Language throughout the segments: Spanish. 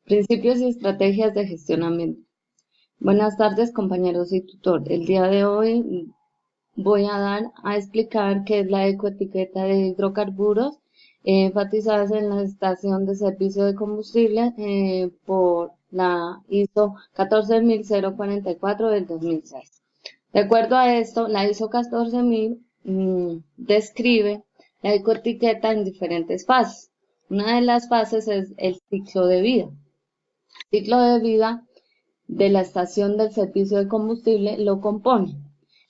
Principios y estrategias de gestión ambiental. Buenas tardes, compañeros y tutor. El día de hoy voy a explicar qué es la ecoetiqueta de hidrocarburos, enfatizadas en la estación de servicio de combustible por la ISO 14044 del 2006. De acuerdo a esto, la ISO 14000 describe la ecoetiqueta en diferentes fases. Una de las fases es el ciclo de vida. Ciclo de vida de la estación del servicio de combustible lo compone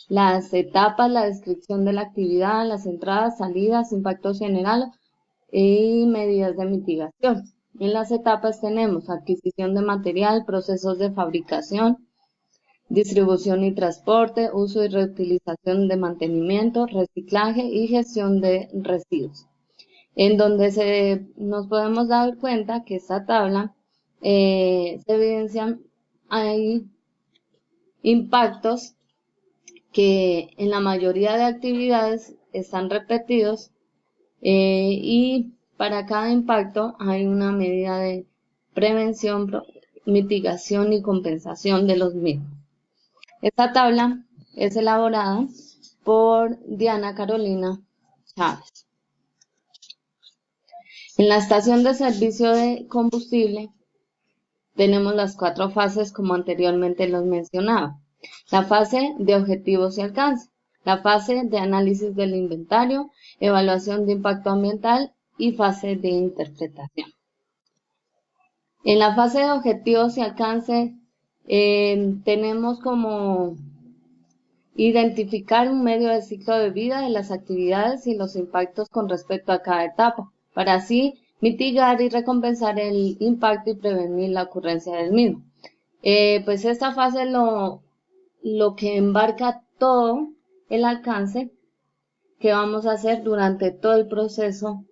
las etapas, la descripción de la actividad, las entradas, salidas, impacto general y medidas de mitigación. En las etapas tenemos adquisición de material, procesos de fabricación, distribución y transporte, uso y reutilización de mantenimiento, reciclaje y gestión de residuos. En donde nos podemos dar cuenta que esta tabla se evidencian, hay impactos que en la mayoría de actividades están repetidos y para cada impacto hay una medida de prevención, mitigación y compensación de los mismos. Esta tabla es elaborada por Diana Carolina Chávez. En la estación de servicio de combustible tenemos las 4 fases como anteriormente los mencionaba. La fase de objetivos y alcance, la fase de análisis del inventario, evaluación de impacto ambiental y fase de interpretación. En la fase de objetivos y alcance tenemos como identificar un medio de ciclo de vida de las actividades y los impactos con respecto a cada etapa, para así mitigar y recompensar el impacto y prevenir la ocurrencia del mismo. Pues esta fase lo que embarca todo el alcance que vamos a hacer durante todo el proceso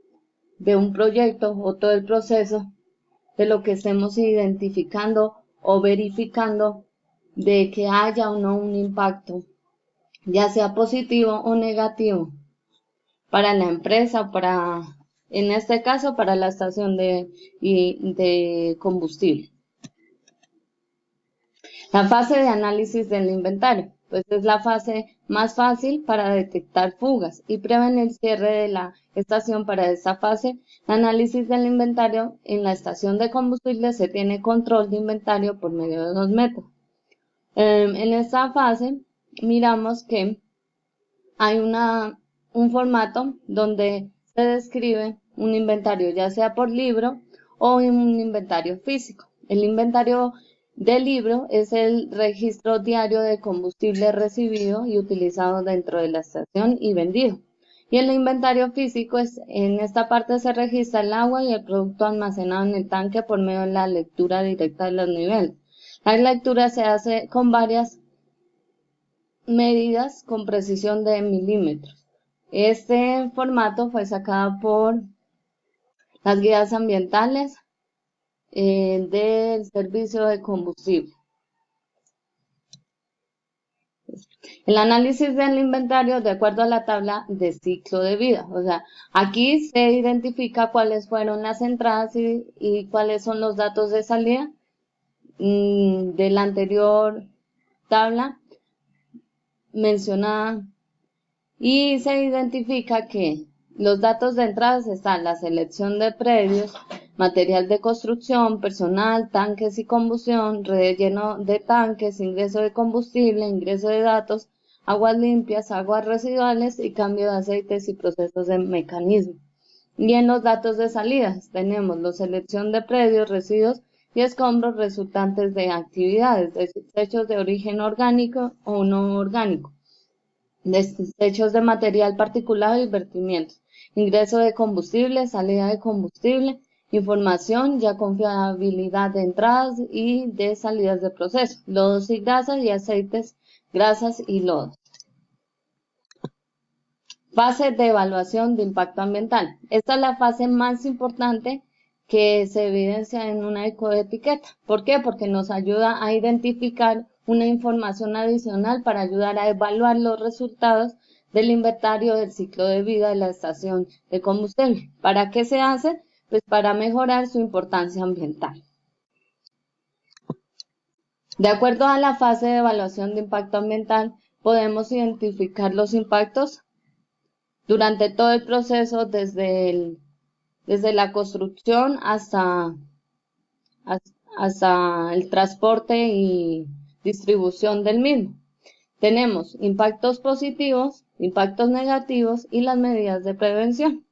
de un proyecto o todo el proceso de lo que estemos identificando o verificando de que haya o no un impacto, ya sea positivo o negativo, para la empresa, en este caso, para la estación de combustible. La fase de análisis del inventario, pues es la fase más fácil para detectar fugas y prevenir el cierre de la estación. Para esta fase, el análisis del inventario en la estación de combustible se tiene control de inventario por medio de 2 métodos. En esta fase miramos que hay un formato donde se describe un inventario, ya sea por libro o un inventario físico. El inventario del libro es el registro diario de combustible recibido y utilizado dentro de la estación y vendido. Y el inventario físico en esta parte se registra el agua y el producto almacenado en el tanque por medio de la lectura directa de los niveles. La lectura se hace con varias medidas con precisión de milímetros. Este formato fue sacado por las guías ambientales del servicio de combustible. El análisis del inventario de acuerdo a la tabla de ciclo de vida. O sea, aquí se identifica cuáles fueron las entradas y cuáles son los datos de salida de la anterior tabla mencionada. Y se identifica que los datos de entradas están la selección de predios, material de construcción, personal, tanques y combustión, relleno de tanques, ingreso de combustible, ingreso de datos, aguas limpias, aguas residuales y cambio de aceites y procesos de mecanismo. Y en los datos de salidas tenemos la selección de predios, residuos y escombros resultantes de actividades, desechos de origen orgánico o no orgánico, desechos de material particulado y vertimientos, ingreso de combustible, salida de combustible, información, ya confiabilidad de entradas y de salidas de proceso, lodos y grasas y aceites, grasas y lodos. Fase de evaluación de impacto ambiental. Esta es la fase más importante que se evidencia en una ecoetiqueta. ¿Por qué? Porque nos ayuda a identificar una información adicional para ayudar a evaluar los resultados del inventario del ciclo de vida de la estación de combustible. ¿Para qué se hace? Pues para mejorar su importancia ambiental. De acuerdo a la fase de evaluación de impacto ambiental, podemos identificar los impactos durante todo el proceso, desde la construcción hasta el transporte y distribución del mismo. Tenemos impactos positivos, impactos negativos y las medidas de prevención.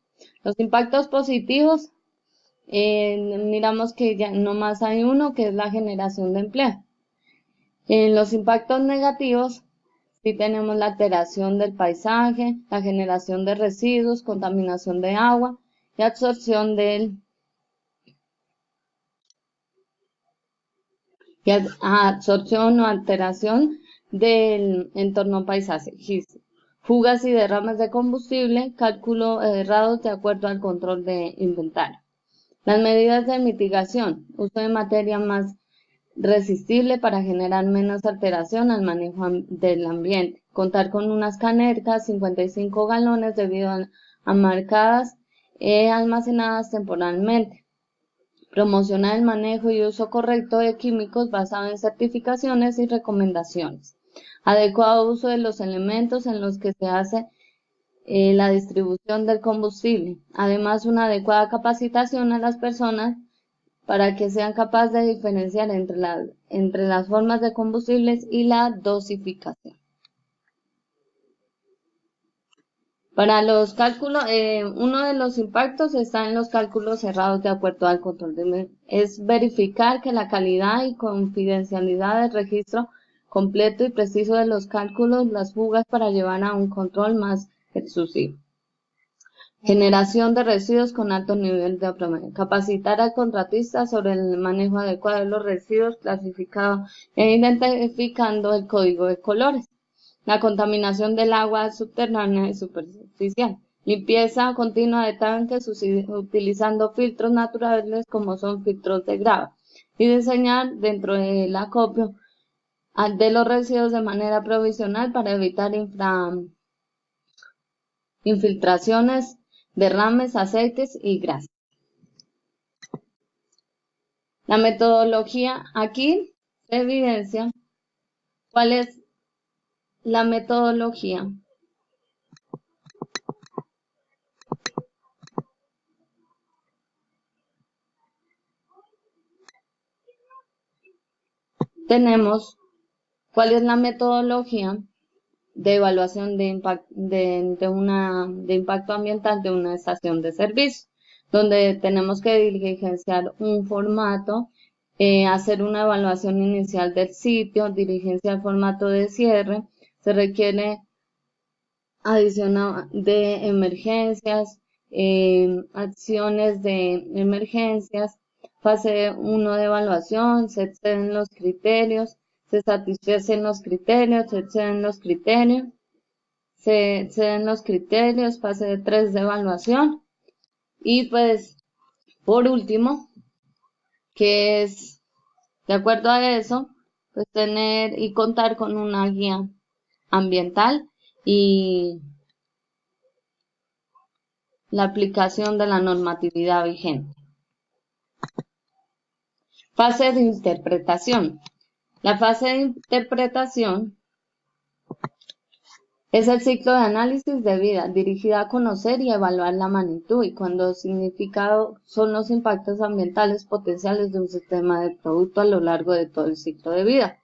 Los impactos positivos, miramos que ya no más hay uno, que es la generación de empleo. En los impactos negativos, sí tenemos la alteración del paisaje, la generación de residuos, contaminación de agua y absorción o alteración del entorno paisajístico. Fugas y derrames de combustible, cálculo errados de acuerdo al control de inventario. Las medidas de mitigación, uso de materia más resistible para generar menos alteración al manejo del ambiente. Contar con unas canetas 55 galones debido a marcadas almacenadas temporalmente. Promocionar el manejo y uso correcto de químicos basado en certificaciones y recomendaciones. Adecuado uso de los elementos en los que se hace la distribución del combustible. Además, una adecuada capacitación a las personas para que sean capaces de diferenciar entre las formas de combustibles y la dosificación. Para los cálculos, uno de los impactos está en los cálculos cerrados de acuerdo al control es verificar que la calidad y confidencialidad del registro completo y preciso de los cálculos, las fugas para llevar a un control más exhaustivo. Generación de residuos con alto nivel de promedio. Capacitar al contratista sobre el manejo adecuado de los residuos clasificados e identificando el código de colores. La contaminación del agua subterránea y superficial. Limpieza continua de tanques utilizando filtros naturales como son filtros de grava. Y diseñar dentro del acopio de los residuos de manera provisional para evitar infiltraciones, derrames, aceites y grasas. La metodología, aquí se evidencia cuál es la metodología tenemos cuál es la metodología de evaluación de impacto ambiental de una estación de servicio, donde tenemos que diligenciar un formato, hacer una evaluación inicial del sitio, diligenciar formato de cierre, se requiere adicional de emergencias, acciones de emergencias, fase 1 de evaluación, se exceden los criterios, se satisfacen los criterios, se exceden los criterios, fase 3 de evaluación y pues por último, que es de acuerdo a eso, pues tener y contar con una guía ambiental y la aplicación de la normatividad vigente. Fase de interpretación. La fase de interpretación es el ciclo de análisis de vida, dirigida a conocer y evaluar la magnitud y cuando significado son los impactos ambientales potenciales de un sistema de producto a lo largo de todo el ciclo de vida.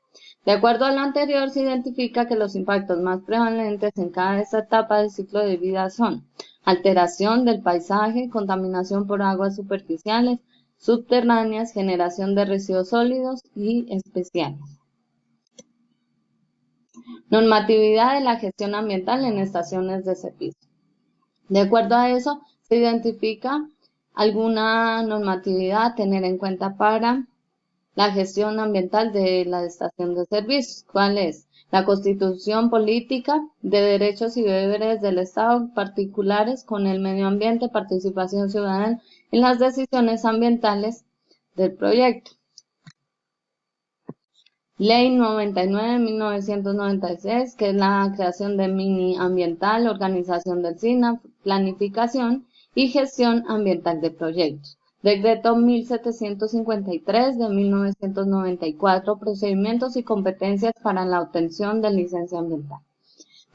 De acuerdo a lo anterior, se identifica que los impactos más prevalentes en cada etapa del ciclo de vida son alteración del paisaje, contaminación por aguas superficiales, subterráneas, generación de residuos sólidos y especiales. Normatividad de la gestión ambiental en estaciones de servicio. De acuerdo a eso, se identifica alguna normatividad a tener en cuenta para la gestión ambiental de la estación de servicios. ¿Cuál es? La Constitución Política de Derechos y Deberes del Estado particulares con el medio ambiente, participación ciudadana en las decisiones ambientales del proyecto. Ley 99 de 1996, que es la creación de Mini Ambiental, organización del SINA, planificación y gestión ambiental de proyectos. Decreto 1753 de 1994, procedimientos y competencias para la obtención de licencia ambiental.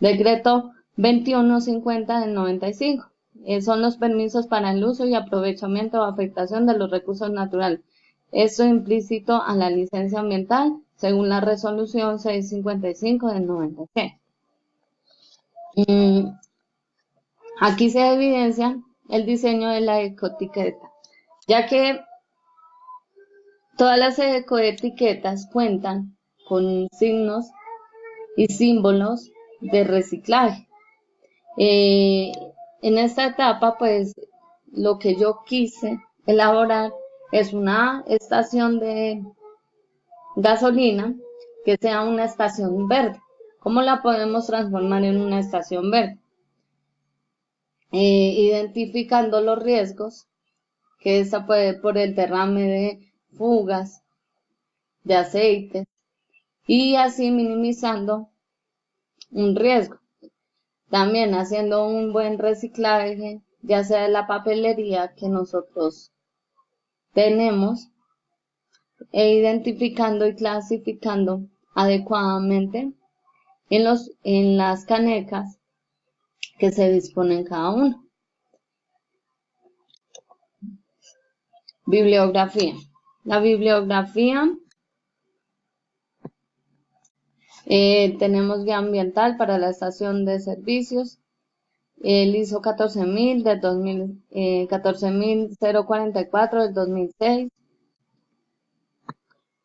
Decreto 2150 del 95. Son los permisos para el uso y aprovechamiento o afectación de los recursos naturales. Esto implícito a la licencia ambiental, según la resolución 655 del 96. Aquí se evidencia el diseño de la ecoetiqueta, ya que todas las ecoetiquetas cuentan con signos y símbolos de reciclaje. En esta etapa, pues, lo que yo quise elaborar es una estación de gasolina que sea una estación verde. ¿Cómo la podemos transformar en una estación verde? Identificando los riesgos, que esta puede por el derrame de fugas de aceite y así minimizando un riesgo. También haciendo un buen reciclaje, ya sea de la papelería que nosotros tenemos, e identificando y clasificando adecuadamente en las canecas que se disponen cada uno. Bibliografía. La bibliografía, tenemos guía ambiental para la estación de servicios, el ISO 14000 del 14044 del 2006,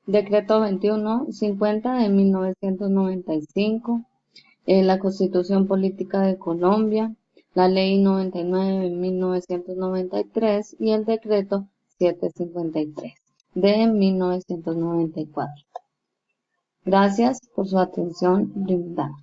Decreto 2150 de 1995, la Constitución Política de Colombia, la Ley 99 de 1993 y el Decreto 753 de 1994. Gracias por su atención brindada.